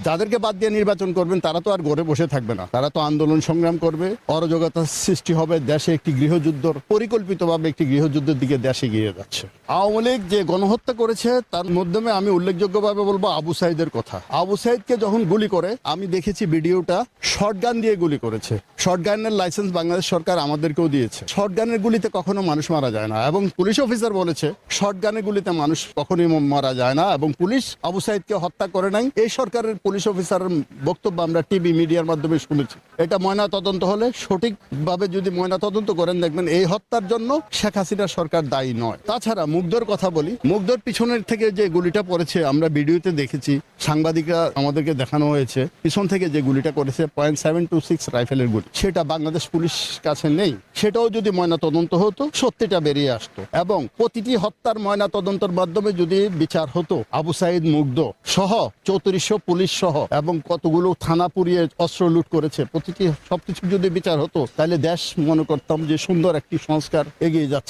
যাদেরকে বাদ দিয়ে নির্বাচন করবেন তারা তো আর ঘরে বসে থাকবে না, তারা তো আন্দোলন সংগ্রাম করবে, অরাজকতার সৃষ্টি হবে, দেশে একটি গৃহযুদ্ধ, পরিকল্পিতভাবে একটি গৃহযুদ্ধের দিকে দেশ এগিয়ে যাচ্ছে। আওয়ামী লীগ যে গণহত্যা করেছে তার মাধ্যমে আমি উল্লেখযোগ্যভাবে বলবো আবু সাইদের কথা। আবু সাইদকে যখন গুলি করে, আমি দেখেছি ভিডিওটা, শর্টগান দিয়ে গুলি করেছে। শর্টগানের লাইসেন্স বাংলাদেশ সরকার আমাদেরকেও দিয়েছে। শর্টগানের গুলিতে কখনো মানুষ মারা যায় না, এবং পুলিশ অফিসার বলেছে শর্টগানের গুলিতে মানুষ কখনোই মারা যায় না, এবং পুলিশ আবু সাইদকে হত্যা করে নাই। এই সরকারের পুলিশ অফিসারের বক্তব্য আমরা টিভি মিডিয়ার মাধ্যমে শুনেছি। এটা ময়না তদন্ত হলে, সঠিকভাবে যদি ময়না তদন্ত করেন, দেখবেন এই হত্যার জন্য শেখ হাসিনা সরকার দায়ী নয়। তাছাড়া মুগ্ধর কথা বলি, মুগ্ধর পিছনের থেকে যে গুলিটা পড়েছে আমরা ভিডিওতে দেখেছি, সাংবাদিকরা আমাদেরকে দেখানো হয়েছে, পিছন থেকে যে গুলিটা করেছে .726 রাইফেলের গুলি, সেটা বাংলাদেশ পুলিশ কাছে নেই। সেটাও যদি ময়না তদন্ত হতো, সত্যিটা বেরিয়ে আসতো, এবং প্রতিটি হত্যার ময়না তদন্তের মাধ্যমে যদি বিচার হতো, আবু সাইদ, মুগ্ধ সহ 3400 পুলিশ সহ এবং কতগুলো থানা পুড়িয়ে অস্ত্র লুট করেছে, প্রতিটি সবকিছু যদি বিচার হতো, তাহলে দেশ মনে করতাম যে সুন্দর একটি সংস্কার এগিয়ে যাচ্ছে।